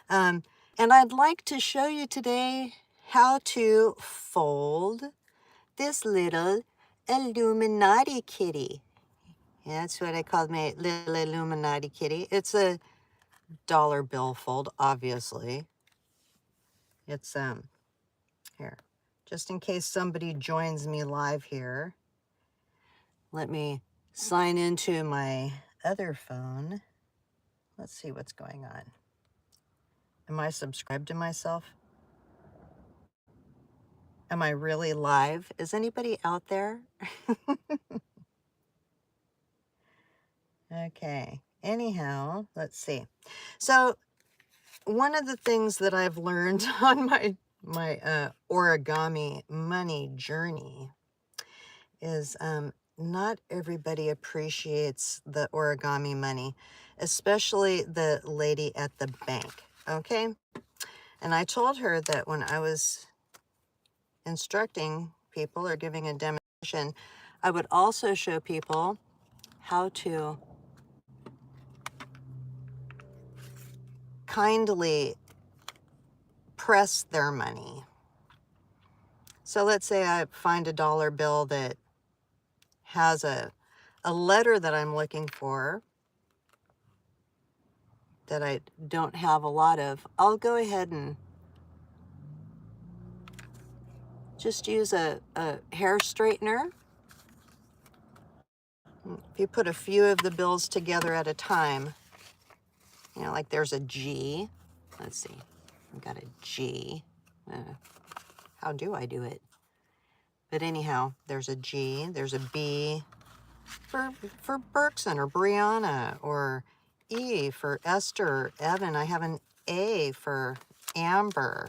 And I'd like to show you today how to fold this little Illuminati kitty. Yeah, that's what I called my little Illuminati kitty. It's a dollar bill fold, obviously. It's, here, just in case somebody joins me live here, let me sign into my other phone. Let's see what's going on. Am I subscribed to myself? Am I really live? Is anybody out there? Okay. Anyhow, let's see. So one of the things that I've learned on my origami money journey is not everybody appreciates the origami money, especially the lady at the bank. Okay. And I told her that when I was instructing people or giving a demonstration, I would also show people how to kindly press their money. So let's say I find a dollar bill that has a letter that I'm looking for that I don't have a lot of. I'll go ahead and just use a hair straightener. If you put a few of the bills together at a time, you know, like there's a G. Let's see, I've got a G. How do I do it? But anyhow, there's a G, there's a B for Berkson or Brianna, or E for Esther or Evan. I have an A for Amber,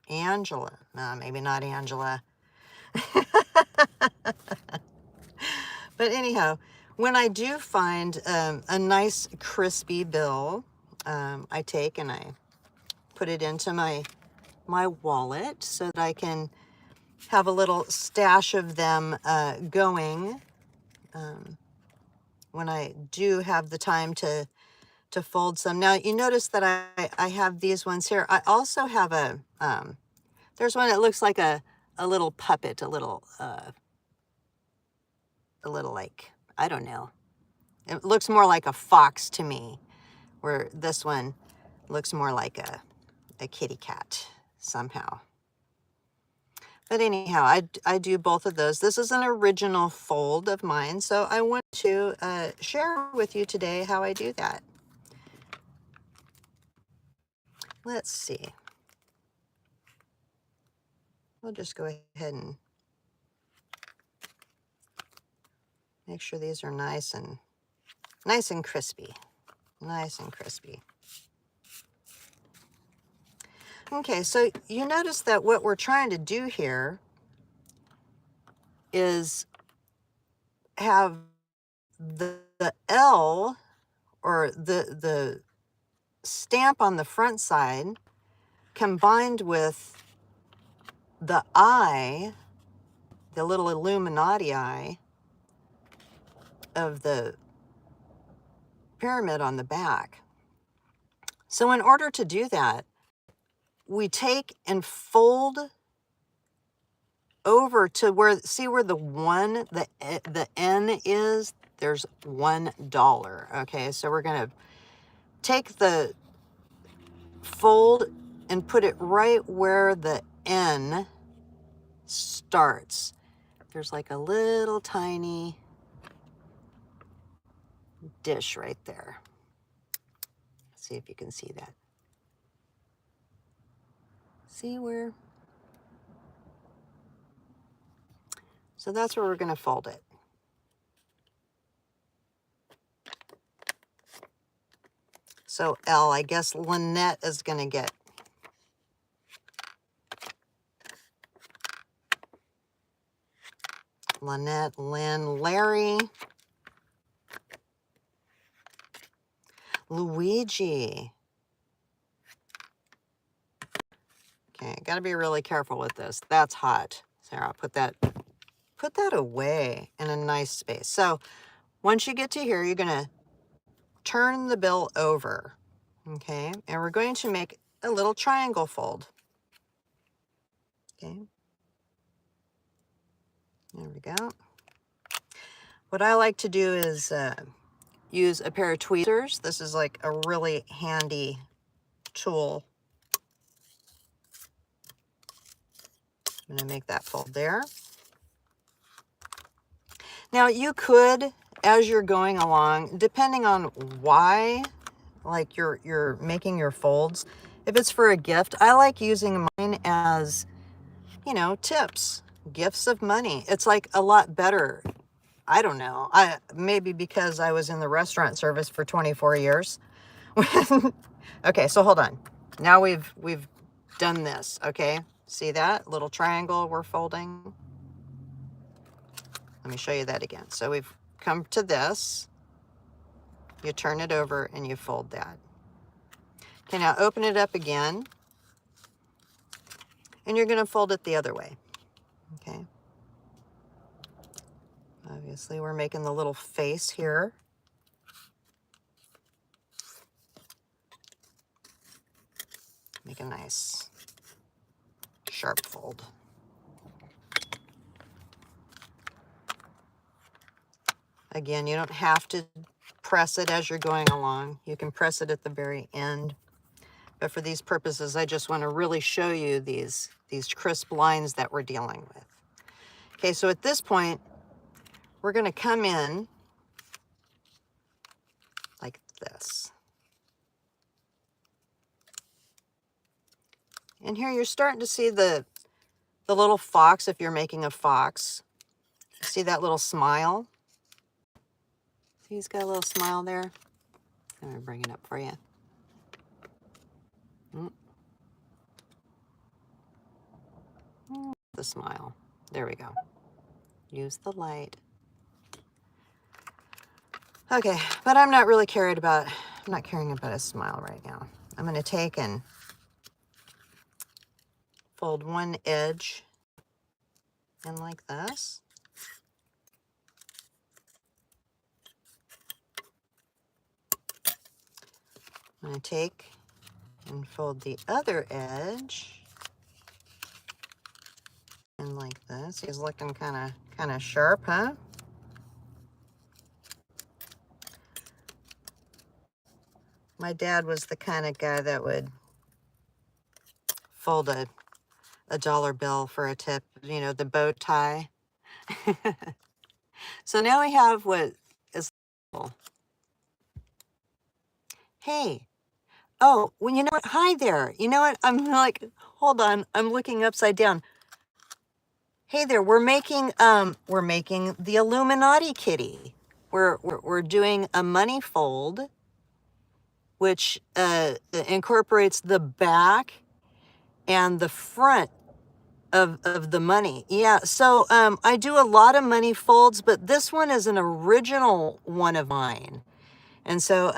Angela. No, maybe not Angela. But anyhow, when I do find a nice crispy bill, I take and I put it into my wallet so that I can have a little stash of them going when I do have the time to fold some. Now you notice that I have these ones here. I also have a there's one that looks like a little puppet, a little like, I don't know. It looks more like a fox to me, where this one looks more like a kitty cat somehow. But anyhow, I do both of those. This is an original fold of mine, so I want to share with you today how I do that. Let's see. We'll just go ahead and make sure these are nice and crispy. Nice and crispy. Okay, so you notice that what we're trying to do here is have the L, or the stamp on the front side, combined with the I, the little Illuminati eye of the pyramid on the back. So in order to do that, we take and fold over to where, see where the one, the N is? There's $1. Okay, so we're going to take the fold and put it right where the N starts. There's like a little tiny dish right there. Let's see if you can see that. See where? So that's where we're going to fold it. So L, I guess Lynette is going to get Lynette, Lynn, Larry, Luigi. Okay, got to be really careful with this. That's hot. Sarah, put that away in a nice space. So once you get to here, you're going to turn the bill over. Okay, and we're going to make a little triangle fold. Okay. There we go. What I like to do is use a pair of tweezers. This is like a really handy tool. I'm going to make that fold there. Now you could, as you're going along, depending on why, like you're making your folds, if it's for a gift, I like using mine as, you know, tips, gifts of money. It's like a lot better. I don't know. Maybe because I was in the restaurant service for 24 years. Okay, so hold on. Now we've done this, okay? See that little triangle we're folding? Let me show you that again. So we've come to this. You turn it over and you fold that. Okay, now open it up again. And you're going to fold it the other way. Okay. Obviously, we're making the little face here. Make a nice sharp fold. Again, you don't have to press it as you're going along. You can press it at the very end. But for these purposes, I just want to really show you these crisp lines that we're dealing with. Okay, so at this point, we're going to come in like this. And here you're starting to see the little fox, if you're making a fox. See that little smile? See, he's got a little smile there. I'm going to bring it up for you. The smile. There we go. Use the light. Okay, but I'm not caring about a smile right now. I'm going to take and fold one edge in like this. I'm going to take and fold the other edge in like this. He's looking kind of sharp, huh? My dad was the kind of guy that would fold a dollar bill for a tip, you know, the bow tie. So now we have what is, hey, oh, well, you know what? Hi there. You know what? I'm like, hold on. I'm looking upside down. Hey there. We're making the Illuminati Kitty. We're doing a money fold, which incorporates the back and the front of the money. Yeah. So I do a lot of money folds, but this one is an original one of mine. And so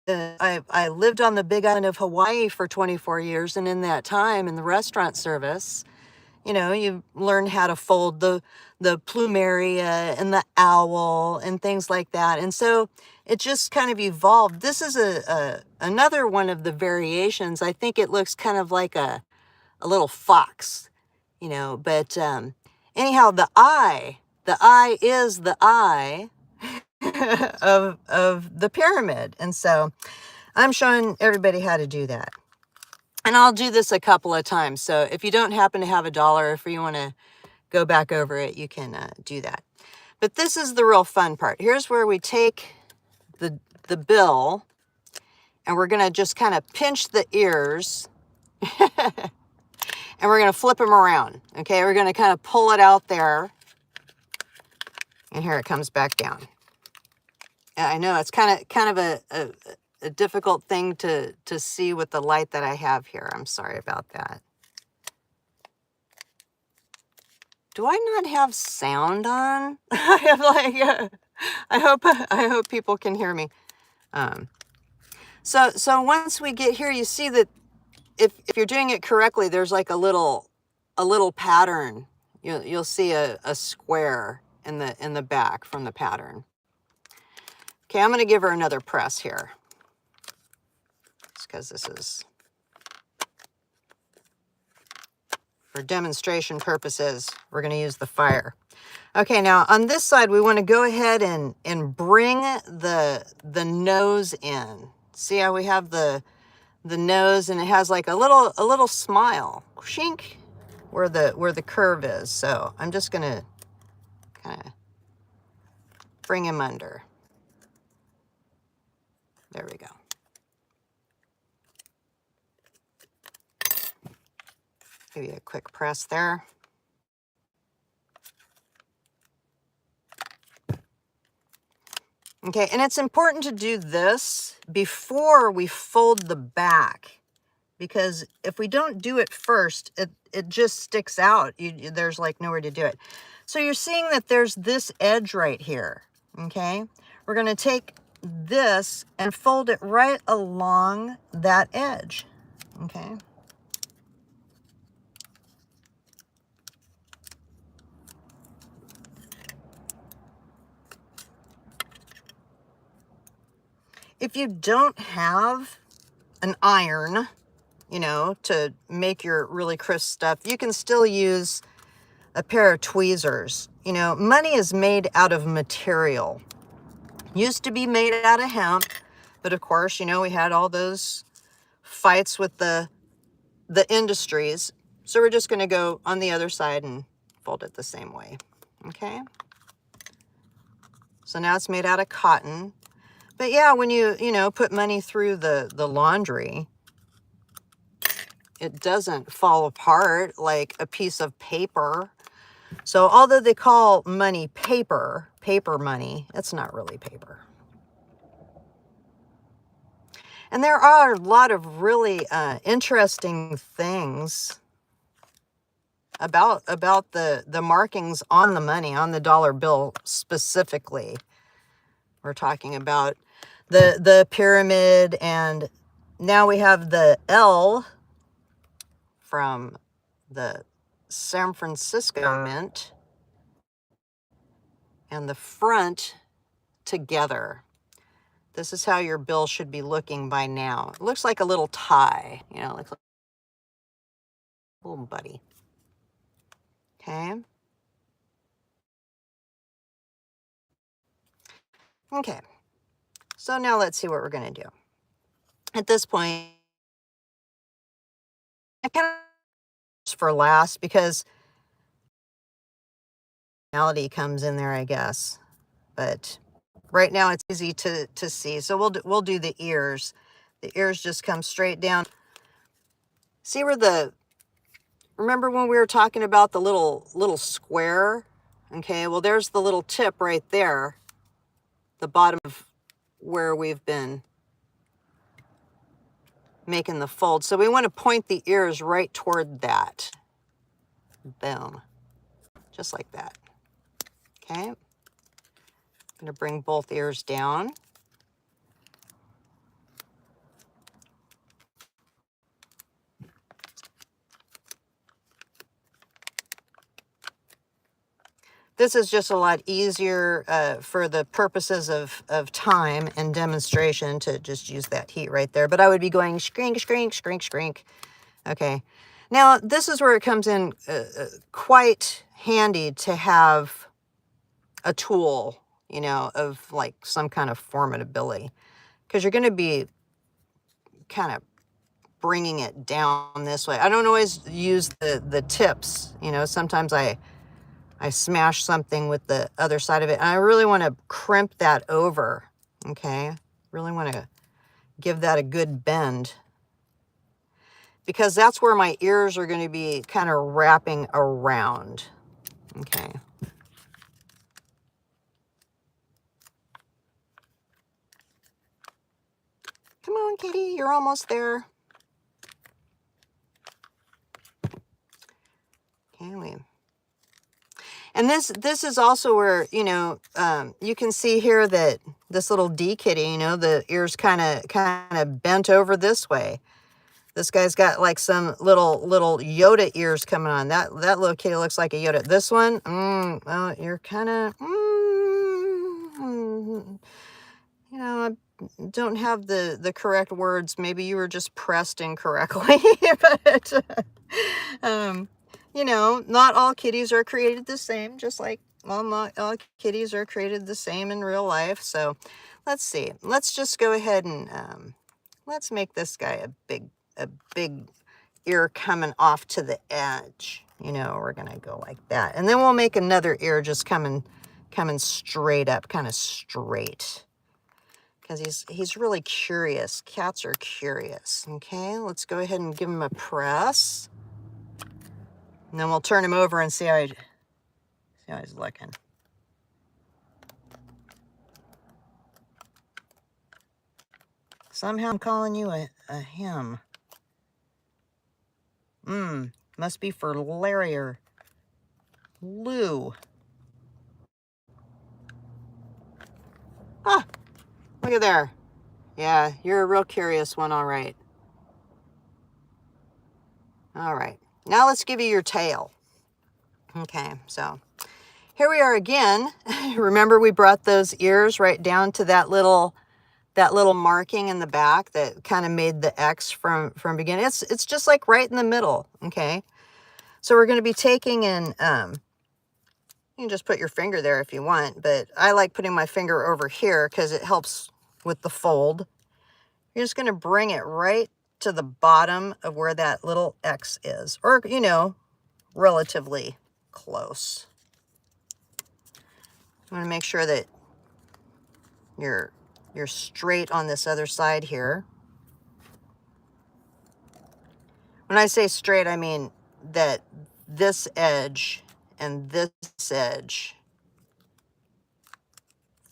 I lived on the big island of Hawaii for 24 years. And in that time in the restaurant service, you know, you learn how to fold the plumeria and the owl and things like that. And so it just kind of evolved. This is another one of the variations. I think it looks kind of like a little fox, you know, but anyhow, the eye is the eye of the pyramid. And so I'm showing everybody how to do that. And I'll do this a couple of times. So if you don't happen to have a dollar, if you want to go back over it, you can do that. But this is the real fun part. Here's where we take the bill and we're going to just kind of pinch the ears and we're going to flip them around. Okay, we're going to kind of pull it out there. And here it comes back down. I know it's kind of a difficult thing to see with the light that I have here. I'm sorry about that. Do I not have sound on? I have like, I hope people can hear me. So once we get here, you see that if you're doing it correctly, there's like a little pattern. You'll see a square in the back from the pattern. Okay, I'm going to give her another press here. It's because this is for demonstration purposes, we're going to use the fire. Okay, now on this side, we want to go ahead and bring the nose in. See how we have the nose, and it has like a little smile, shink, where the curve is. So I'm just going to kind of bring him under. There we go. Maybe a quick press there. Okay, and it's important to do this before we fold the back, because if we don't do it first, it just sticks out. There's like nowhere to do it. So you're seeing that there's this edge right here, okay? We're going to take this and fold it right along that edge, okay? If you don't have an iron, you know, to make your really crisp stuff, you can still use a pair of tweezers. You know, money is made out of material. Used to be made out of hemp, but of course, you know, we had all those fights with the industries. So we're just going to go on the other side and fold it the same way. Okay. So now it's made out of cotton. But yeah, when you know, put money through the laundry, it doesn't fall apart like a piece of paper. So although they call money paper money, it's not really paper. And there are a lot of really interesting things about the markings on the money, on the dollar bill specifically. We're talking about the pyramid, and now we have the L from the San Francisco Mint and the front together. This is how your bill should be looking by now. It looks like a little tie, you know, like a little buddy. Okay. Okay. So now let's see what we're going to do. At this point, I kind of for last because reality comes in there, I guess. But right now it's easy to see. So we'll do the ears. The ears just come straight down. See where remember when we were talking about the little square? Okay, well there's the little tip right there. The bottom of where we've been making the fold. So we want to point the ears right toward that. Boom. Just like that. Okay. I'm going to bring both ears down. This is just a lot easier for the purposes of time and demonstration to just use that heat right there. But I would be going scrink, scrink, scrink, scrink. Okay. Now, this is where it comes in quite handy to have a tool, you know, of like some kind of formidability. Because you're going to be kind of bringing it down this way. I don't always use the tips. You know, sometimes I smash something with the other side of it. And I really want to crimp that over, okay? Really want to give that a good bend, because that's where my ears are going to be kind of wrapping around, okay? Come on, kitty, you're almost there. Okay, and this is also where, you know, you can see here that this little D kitty, you know, the ears kind of bent over this way. This guy's got like some little Yoda ears coming on. That little kitty looks like a Yoda. This one, well, you're kind of, you know, I don't have the correct words. Maybe you were just pressed incorrectly, but you know, not all kitties are created the same, just like, well, not all kitties are created the same in real life. So let's see. Let's just go ahead and let's make this guy a big ear coming off to the edge. You know, we're gonna go like that, and then we'll make another ear just coming straight up, kind of straight, because he's really curious. Cats are curious. Okay, let's go ahead and give him a press, and then we'll turn him over and see how he's looking. Somehow I'm calling you a him. Must be for Larry or Lou. Ah, look at there. Yeah, you're a real curious one, all right. All right, now let's give you your tail. Okay, so here we are again. Remember we brought those ears right down to that little marking in the back that kind of made the X from beginning. It's just like right in the middle, okay? So we're going to be taking and you can just put your finger there if you want, but I like putting my finger over here because it helps with the fold. You're just going to bring it right to the bottom of where that little X is, or, you know, relatively close. I want to make sure that you're straight on this other side here. When I say straight, I mean that this edge and this edge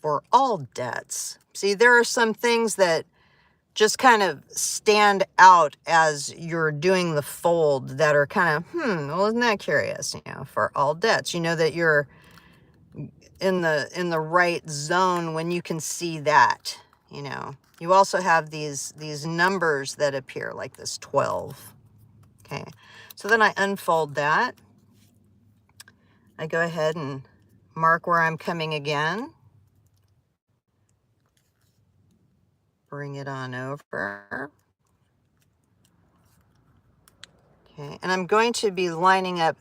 for all debts. See, there are some things that just kind of stand out as you're doing the fold that are kind of, well, isn't that curious? You know, for all debts, you know that you're in the right zone when you can see that, you know. You also have these numbers that appear like this 12. Okay, so then I unfold that. I go ahead and mark where I'm coming again. Bring it on over. Okay, and I'm going to be lining up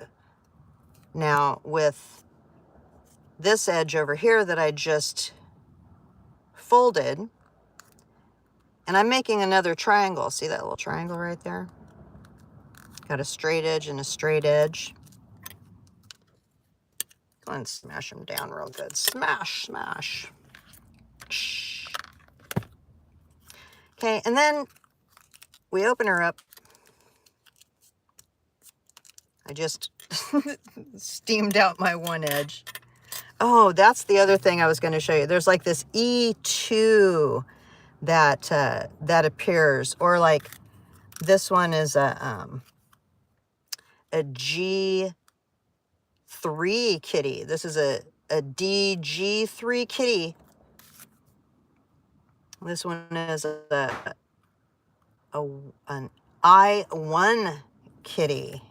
now with this edge over here that I just folded. And I'm making another triangle. See that little triangle right there? Got a straight edge and a straight edge. Go ahead and smash them down real good. Smash, smash. Okay, and then we open her up. I just steamed out my one edge. Oh, that's the other thing I was going to show you. There's like this E2 that appears, or like this one is a G3 kitty. This is a DG3 kitty. This one is an I1 kitty.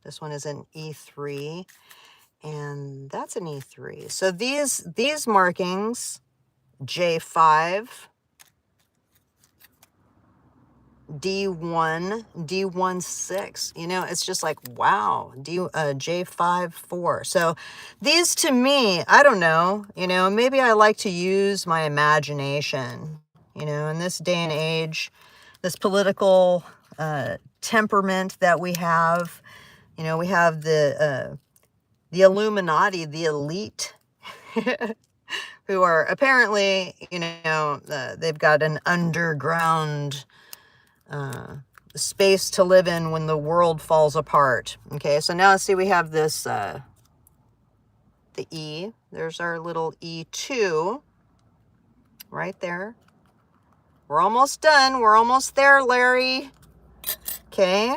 This one is an E3, and that's an E3. So these markings, J5, D1, D16, you know, it's just like, wow, J5, 4. So these to me, I don't know, you know, maybe I like to use my imagination, you know, in this day and age, this political temperament that we have. You know, we have the Illuminati, the elite, who are apparently, you know, they've got an underground space to live in when the world falls apart. Okay, so now see we have this, the E. There's our little E2 right there. We're almost done. We're almost there, Larry. Okay.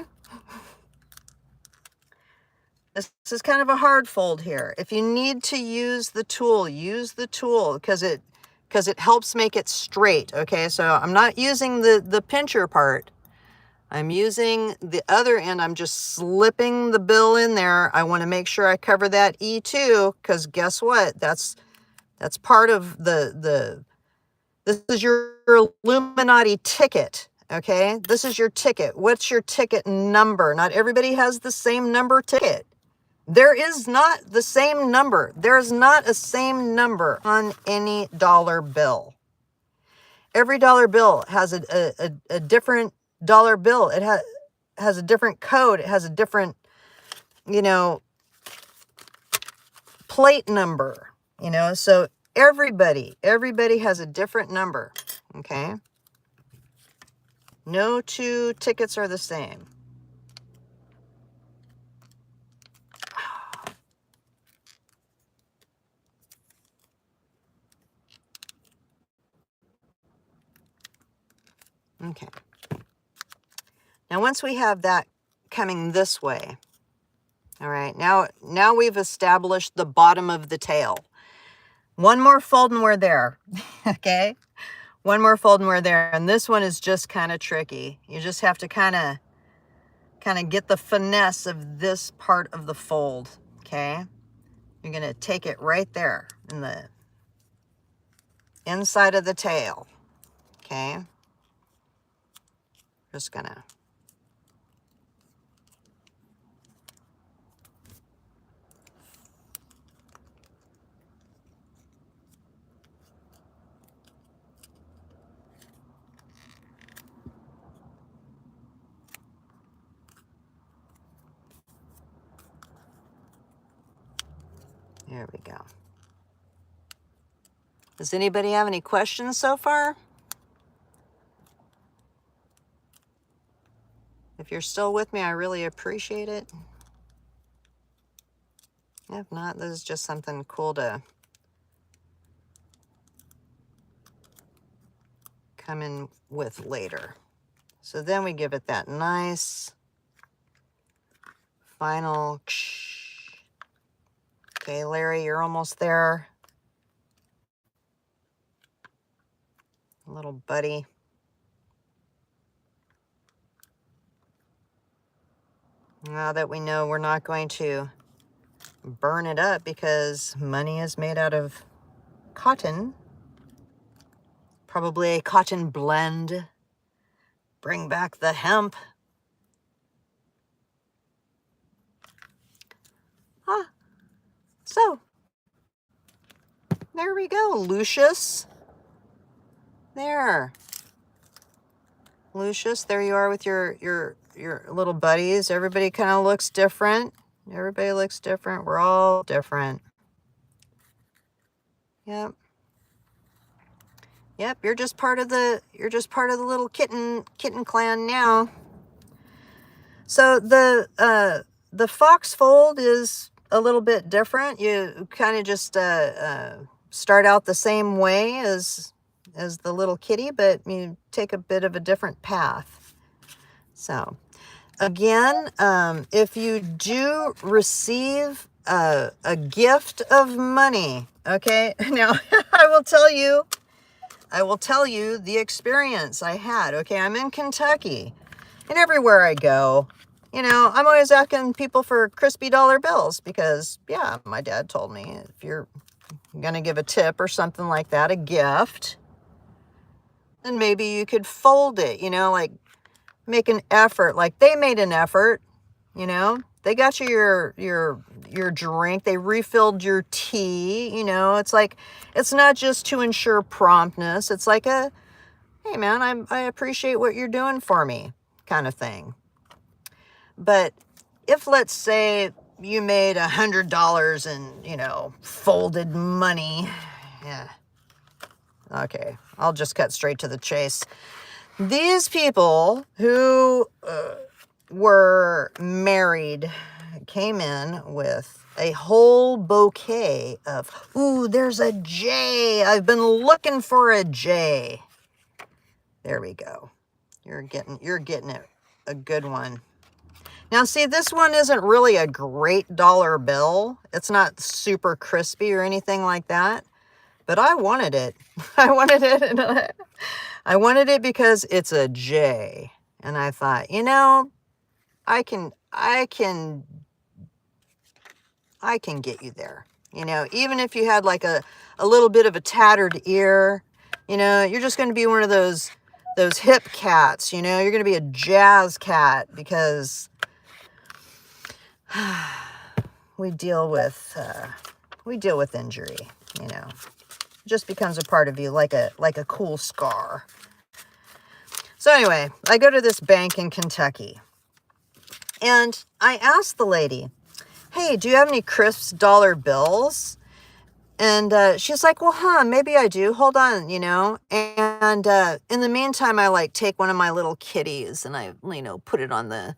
This is kind of a hard fold here. If you need to use the tool because it helps make it straight. Okay, so I'm not using the pincher part. I'm using the other end. I'm just slipping the bill in there. I want to make sure I cover that E2, because guess what? That's part of this is your Illuminati ticket. Okay, this is your ticket. What's your ticket number? Not everybody has the same number ticket. There is not the same number. There is not a same number on any dollar bill. Every dollar bill has a different dollar bill. It has a different code. It has a different, you know, plate number, you know. So everybody has a different number, okay? No two tickets are the same. Okay. Now, once we have that coming this way, all right, now we've established the bottom of the tail. One more fold and we're there, okay? One more fold and we're there. And this one is just kind of tricky. You just have to kind of get the finesse of this part of the fold, okay? You're going to take it right there in the inside of the tail, okay? Just gonna. There we go. Does anybody have any questions so far? If you're still with me, I really appreciate it. If not, this is just something cool to come in with later. So then we give it that nice final. Okay, Larry, you're almost there. Little buddy. Now that we know we're not going to burn it up because money is made out of cotton, probably a cotton blend. Bring back the hemp. So there we go, Lucius. There, Lucius, there you are with your little buddies. Everybody kind of looks different. Everybody looks different. We're all different. Yep. Yep, you're just part of the little kitten clan now. So the fox fold is a little bit different. You kind of just start out the same way as the little kitty, but you take a bit of a different path. So again, if you do receive a gift of money, okay, now I will tell you the experience I had. Okay, I'm in Kentucky, and everywhere I go, you know, I'm always asking people for crispy dollar bills because, yeah, my dad told me if you're going to give a tip or something like that, a gift, then maybe you could fold it, you know, like make an effort. Like they made an effort, you know. They got you your drink. They refilled your tea, you know. It's like, it's not just to ensure promptness. It's like a, hey man, I appreciate what you're doing for me kind of thing. But if, let's say, you made $100 in, you know, folded money, yeah. Okay, I'll just cut straight to the chase. These people who were married came in with a whole bouquet of, ooh, there's a J. I've been looking for a J. There we go. You're getting it, a good one. Now, see, this one isn't really a great dollar bill. It's not super crispy or anything like that. But I wanted it. I wanted it. I wanted it because it's a J. And I thought, you know, I can get you there. You know, even if you had like a little bit of a tattered ear, you know, you're just going to be one of those those hip cats, you know, you're going to be a jazz cat because we deal with injury, you know. It just becomes a part of you like a cool scar. So anyway, I go to this bank in Kentucky and I asked the lady, hey, do you have any crisp dollar bills? And she's like, well, maybe I do. Hold on, you know. And in the meantime, I like take one of my little kitties and I, you know, put it on the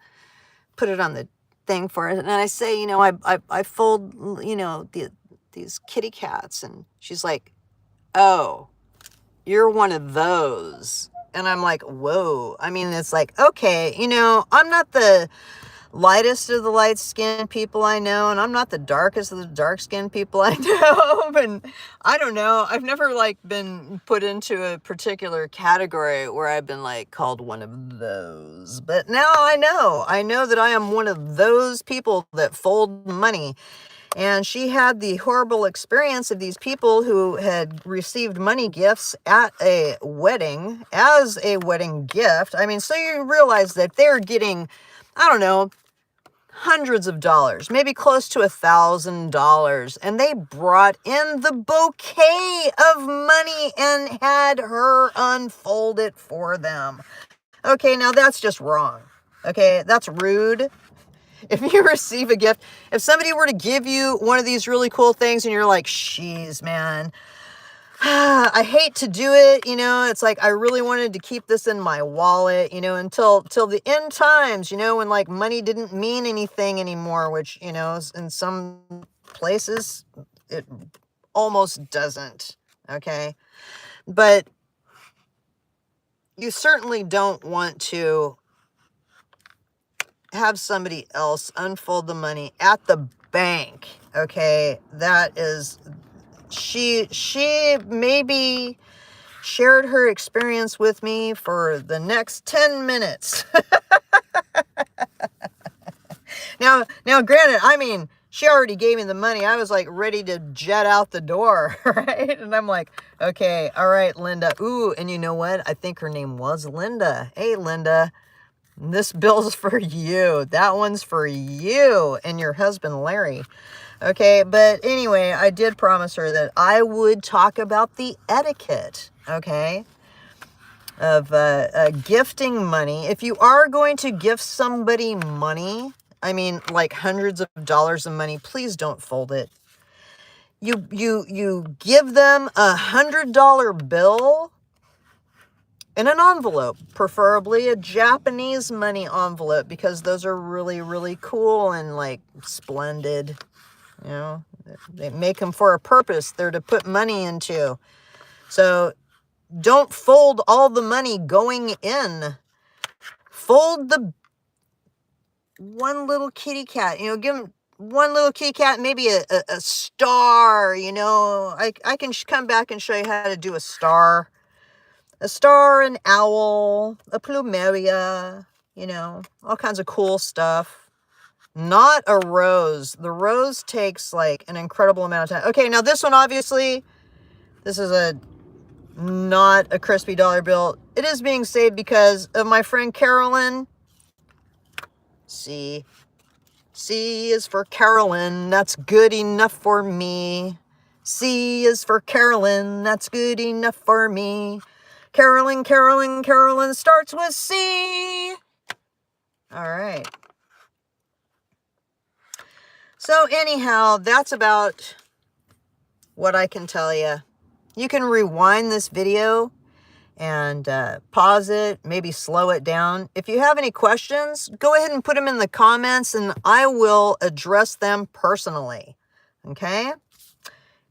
thing for it. And I say, you know, I fold, you know, these kitty cats. And she's like, oh, you're one of those. And I'm like, whoa. I mean, it's like, okay, you know, I'm not the lightest of the light-skinned people I know, and I'm not the darkest of the dark-skinned people I know. And I don't know, I've never like been put into a particular category where I've been like called one of those. But now I know that I am one of those people that fold money. And she had the horrible experience of these people who had received money gifts at a wedding as a wedding gift. I mean, so you realize that they're getting, I don't know, hundreds of dollars, maybe close to $1,000. And they brought in the bouquet of money and had her unfold it for them. Okay, now that's just wrong. Okay, that's rude. If you receive a gift, if somebody were to give you one of these really cool things and you're like, jeez, man, I hate to do it, you know, it's like I really wanted to keep this in my wallet, you know, until the end times, you know, when like money didn't mean anything anymore, which, you know, in some places it almost doesn't, okay? But you certainly don't want to have somebody else unfold the money at the bank, okay? That is, she maybe shared her experience with me for the next 10 minutes. Now, granted, I mean, she already gave me the money. I was like ready to jet out the door, right? And I'm like, okay, all right, Linda. Ooh, and you know what? I think her name was Linda. Hey, Linda, this bill's for you. That one's for you and your husband, Larry. Okay, but anyway, I did promise her that I would talk about the etiquette, okay, of gifting money. If you are going to gift somebody money, I mean, like hundreds of dollars of money, please don't fold it. You give them $100 bill in an envelope, preferably a Japanese money envelope, because those are really, really cool and like splendid. You know, they make them for a purpose. They're to put money into. So don't fold all the money going in. Fold the one little kitty cat. You know, give them one little kitty cat, maybe a star. You know, I can come back and show you how to do a star. A star, an owl, a plumeria. You know, all kinds of cool stuff. Not a rose. The rose takes like an incredible amount of time. Okay, now this one, obviously, this is not a crispy dollar bill. It is being saved because of my friend Carolyn. C is for Carolyn. That's good enough for me. C is for Carolyn. That's good enough for me. Carolyn starts with C. All right. So anyhow, that's about what I can tell you. You can rewind this video and pause it, maybe slow it down. If you have any questions, go ahead and put them in the comments and I will address them personally. Okay?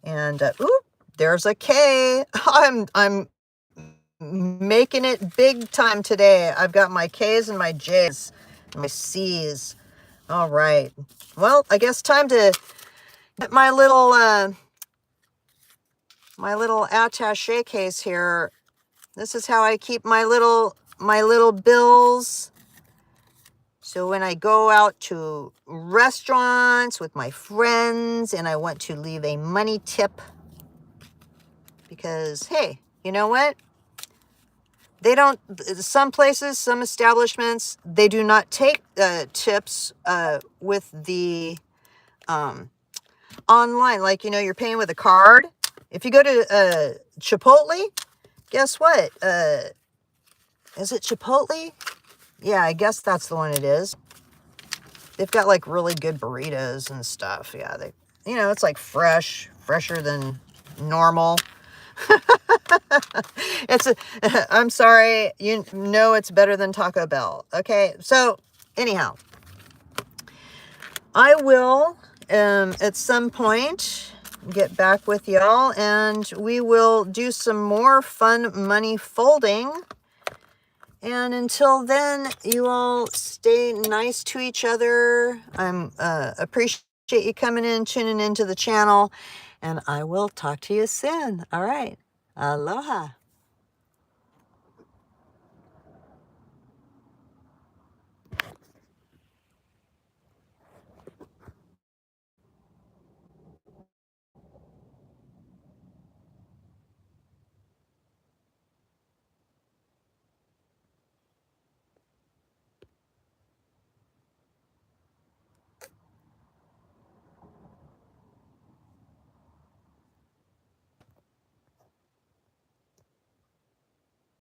And oop, there's a K. I'm making it big time today. I've got my K's and my J's and my C's. All right. Well, I guess time to get my little attaché case here. This is how I keep my little bills. So when I go out to restaurants with my friends and I want to leave a money tip, because hey, you know what? They don't, some places, some establishments, they do not take tips with the online. Like, you know, you're paying with a card. If you go to Chipotle, guess what? Is it Chipotle? Yeah, I guess that's the one it is. They've got like really good burritos and stuff. Yeah, they, you know, it's like fresher than normal. I'm sorry, you know it's better than Taco Bell. Okay, so anyhow, I will at some point get back with y'all, and we will do some more fun money folding. And until then, you all stay nice to each other. I'm appreciate you coming in, tuning into the channel, and I will talk to you soon. All right. Aloha.